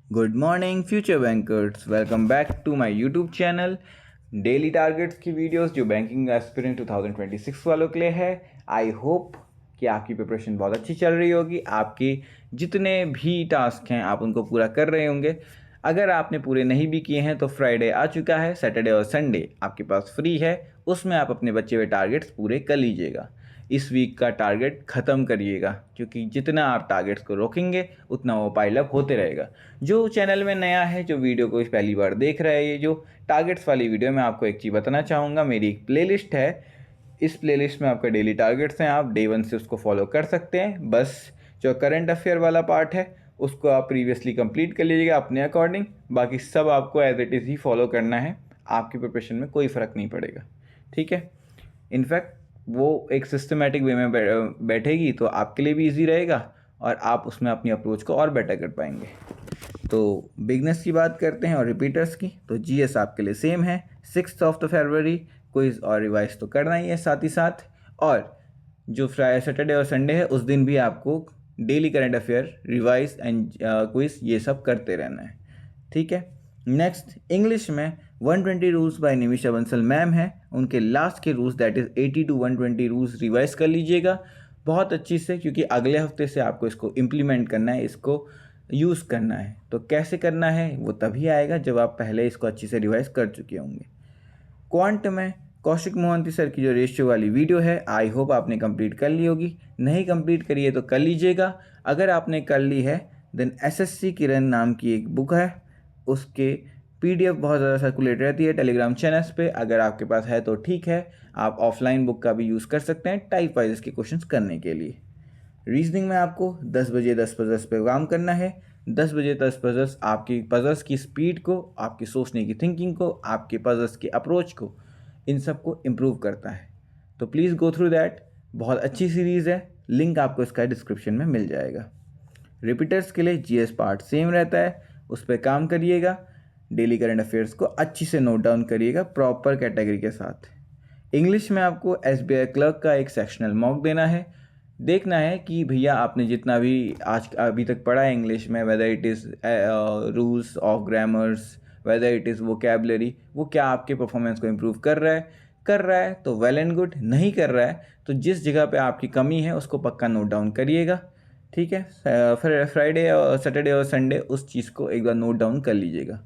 Good morning future bankers, welcome back to my YouTube channel. Daily targets की videos जो banking aspirant 2026 वालों के लिए है। आई होप कि आपकी प्रिपरेशन बहुत अच्छी चल रही होगी। आपके जितने भी टास्क हैं आप उनको पूरा कर रहे होंगे। अगर आपने पूरे नहीं भी किए हैं तो फ्राइडे आ चुका है, सैटरडे और संडे आपके पास फ्री है, उसमें आप अपने बचे हुए टारगेट्स पूरे कर लीजिएगा। इस वीक का टारगेट ख़त्म करिएगा, क्योंकि जितना आप टारगेट्स को रोकेंगे उतना वो पाइलअप होते रहेगा। जो चैनल में नया है, जो वीडियो को पहली बार देख रहा है, ये जो टारगेट्स वाली वीडियो, मैं आपको एक चीज़ बताना चाहूँगा। मेरी एक प्लेलिस्ट है, इस प्लेलिस्ट में आपका डेली टारगेट्स हैं, आप डे 1 से उसको फॉलो कर सकते हैं। बस जो करंट अफेयर वाला पार्ट है उसको आप प्रीवियसली कंप्लीट कर लीजिएगा अपने अकॉर्डिंग। बाकी सब आपको एज इट इज़ ही फॉलो करना है, आपकी प्रिपरेशन में कोई फ़र्क नहीं पड़ेगा, ठीक है। इनफैक्ट वो एक सिस्टमेटिक वे में बैठेगी तो आपके लिए भी इजी रहेगा और आप उसमें अपनी अप्रोच को और बेटर कर पाएंगे। तो बिगनर्स की बात करते हैं और रिपीटर्स की, तो जीएस आपके लिए सेम है। 6 फरवरी क्विज और रिवाइज तो करना ही है साथ ही साथ। और जो फ्राइडे सैटरडे और संडे है उस दिन भी आपको daily current affair, revise and quiz ये सब करते रहना है, ठीक है। नेक्स्ट इंग्लिश में 120 rules by Nimisha Bansal ma'am है, उनके लास्ट के rules that is 80 to 120 rules revise कर लीजिएगा बहुत अच्छी से, क्योंकि अगले हफ्ते से आपको इसको इम्प्लीमेंट करना है, इसको यूज़ करना है। तो कैसे करना है वो तभी आएगा जब आप पहले इसको अच्छी से रिवाइज कर चुके होंगे। क्वांट में कौशिक मोहंती सर की जो रेशियो वाली वीडियो है, आई होप आपने कंप्लीट कर ली होगी। नहीं कंप्लीट करी है तो कर लीजिएगा। अगर आपने कर ली है देन एसएससी किरण नाम की एक बुक है, उसके पीडीएफ बहुत ज़्यादा सर्कुलेट रहती है टेलीग्राम चैनल्स पे। अगर आपके पास है तो ठीक है, आप ऑफलाइन बुक का भी यूज़ कर सकते हैं टाइप वाइज के क्वेश्चंस करने के लिए। रीजनिंग में आपको 10 बजे 10 पजल्स पे काम करना है। 10 बजे 10 पजल्स आपकी पजल्स की स्पीड को, आपकी सोचने की थिंकिंग को, आपके पजल्स की अप्रोच को, इन सब को इम्प्रूव करता है। तो प्लीज़ गो थ्रू दैट। बहुत अच्छी सीरीज़ है, लिंक आपको इसका डिस्क्रिप्शन में मिल जाएगा। रिपीटर्स के लिए जीएस पार्ट सेम रहता है, उस पर काम करिएगा। डेली करंट अफेयर्स को अच्छी से नोट डाउन करिएगा प्रॉपर कैटेगरी के साथ। इंग्लिश में आपको एसबीआई क्लर्क का एक सेक्शनल मॉक देना है। देखना है कि भैया आपने जितना भी आज अभी तक पढ़ा है इंग्लिश में, whether it is rules of grammars, whether it is vocabulary, वो क्या आपके परफॉर्मेंस को इम्प्रूव कर रहा है तो वेल एंड गुड। नहीं कर रहा है तो जिस जगह पे आपकी कमी है उसको पक्का नोट डाउन करिएगा, ठीक है। फिर फ्राइडे और सैटरडे और संडे उस चीज़ को एक बार नोट डाउन कर लीजिएगा।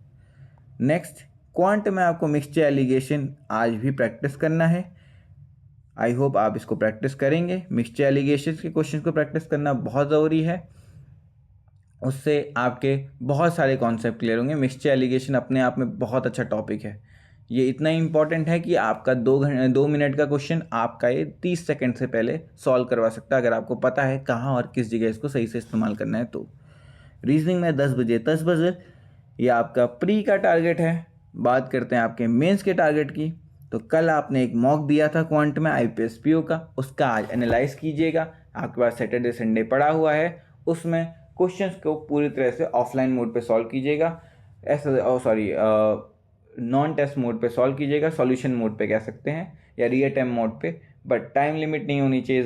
नेक्स्ट क्वांट में आपको मिक्सचर एलिगेशन आज भी प्रैक्टिस करना है। आई होप आप इसको प्रैक्टिस करेंगे। मिक्सचर एलिगेशन के क्वेश्चन को प्रैक्टिस करना बहुत ज़रूरी है, उससे आपके बहुत सारे कॉन्सेप्ट क्लियर होंगे। मिक्सचर एलिगेशन अपने आप में बहुत अच्छा टॉपिक है। ये इतना इंपॉर्टेंट है कि आपका 2 मिनट का क्वेश्चन आपका ये 30 सेकंड से पहले सॉल्व करवा सकता है, अगर आपको पता है कहाँ और किस जगह इसको सही से इस्तेमाल करना है। तो रीजनिंग में 10 बजे 10 बजे ये आपका प्री का टारगेट है। बात करते हैं आपके मेंस के टारगेट की। तो कल आपने एक मॉक दिया था क्वांट में आईपीएस पीओ का, उसका आज एनालाइज कीजिएगा। आपके पास सैटरडे संडे पड़ा हुआ है, उसमें क्वेश्चंस को पूरी तरह से ऑफलाइन मोड पे सॉल्व कीजिएगा। नॉन टेस्ट मोड पे सॉल्व कीजिएगा, सॉल्यूशन मोड पे कह सकते हैं, या रियल टाइम मोड पे। बट टाइम लिमिट नहीं होनी चाहिए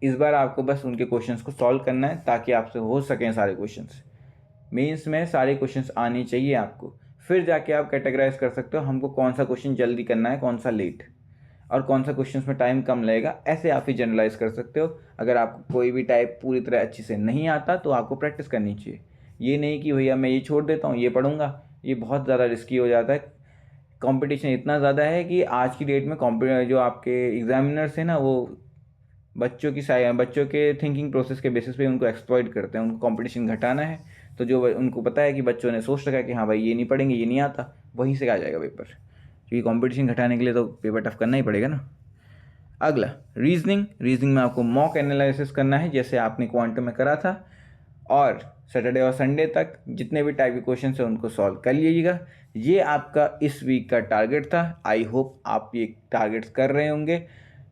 इस बार आपको बस उनके क्वेश्चंस को सॉल्व करना है ताकि आपसे हो सकें सारे क्वेश्चंस। मेंस में सारे क्वेश्चंस आने चाहिए आपको, फिर जाके आप कैटेगराइज कर सकते हो हमको कौन सा क्वेश्चन जल्दी करना है, कौन सा लेट, और कौन सा क्वेश्चन में टाइम कम लगेगा। ऐसे आप ही जनरलाइज कर सकते हो। अगर आपको कोई भी टाइप पूरी तरह अच्छी से नहीं आता तो आपको प्रैक्टिस करनी चाहिए। ये नहीं कि भैया मैं ये छोड़ देता हूँ ये पढ़ूंगा, ये बहुत ज़्यादा रिस्की हो जाता है। कंपटीशन इतना ज़्यादा है कि आज की डेट में जो आपके एग्जामिनर्स हैं ना, वो बच्चों के थिंकिंग प्रोसेस के बेसिस पे उनको एक्सप्लॉइट करते हैं। उनको कंपटीशन घटाना है तो जो उनको पता है कि बच्चों ने सोच रखा है कि हाँ भाई ये नहीं पढ़ेंगे, ये नहीं आता, वहीं से आ जाएगा पेपर। क्योंकि कंपटीशन घटाने के लिए तो पेपर टफ करना ही पड़ेगा ना। अगला रीजनिंग में आपको मॉक एनालिसिस करना है जैसे आपने क्वांटम में करा था, और सैटरडे और संडे तक जितने भी टाइप के क्वेश्चन हैं उनको सॉल्व कर लीजिएगा। ये आपका इस वीक का टारगेट था। आई होप आप ये टारगेट्स कर रहे होंगे।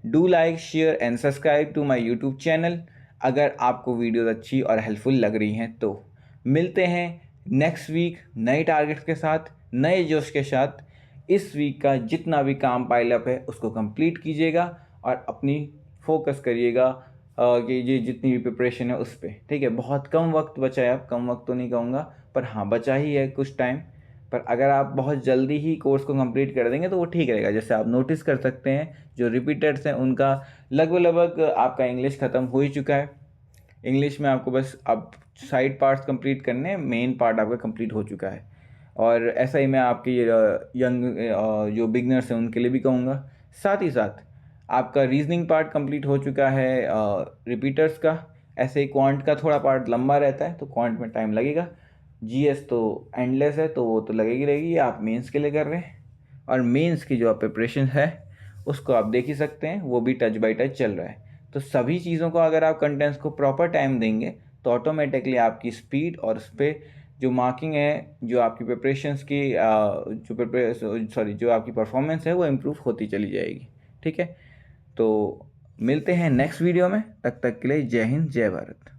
Do like share and subscribe to my YouTube channel अगर आपको वीडियोस अच्छी और हेल्पफुल लग रही हैं तो। मिलते हैं नेक्स्ट वीक नए टारगेट्स के साथ, नए जोश के साथ। इस वीक का जितना भी काम पाइलअप है उसको कंप्लीट कीजिएगा और अपनी फोकस करिएगा कि ये जितनी भी प्रिपरेशन है उस पर, ठीक है। बहुत कम वक्त बचा है, अब कम वक्त तो नहीं कहूँगा, पर हाँ बचा ही है कुछ टाइम। पर अगर आप बहुत जल्दी ही कोर्स को कंप्लीट कर देंगे तो वो ठीक रहेगा। जैसे आप नोटिस कर सकते हैं जो रिपीटर्स हैं उनका लगभग आपका इंग्लिश ख़त्म हो ही चुका है। इंग्लिश में आपको बस अब साइड पार्ट्स कंप्लीट करने हैं, मेन पार्ट आपका कंप्लीट हो चुका है। और ऐसा ही मैं आपके यंग जो बिगनर्स हैं उनके लिए भी कहूँगा। साथ ही साथ आपका रीजनिंग पार्ट कंप्लीट हो चुका है रिपीटर्स का। ऐसे ही क्वांट का थोड़ा पार्ट लंबा रहता है तो क्वांट में टाइम लगेगा। जीएस तो एंडलेस है तो वो तो लगेगी रहेगी। ये आप मेंस के लिए कर रहे हैं और मेंस की जो आप प्रिपरेशन है उसको आप देख ही सकते हैं, वो भी टच बाय टच चल रहा है। तो सभी चीज़ों को अगर आप कंटेंट्स को प्रॉपर टाइम देंगे तो ऑटोमेटिकली आपकी स्पीड और उस पर जो मार्किंग है, जो आपकी प्रिपरेशंस की जो आपकी परफॉर्मेंस है वो इम्प्रूव होती चली जाएगी, ठीक है। तो मिलते हैं नेक्स्ट वीडियो में, तब तक के लिए जय हिंद जय भारत।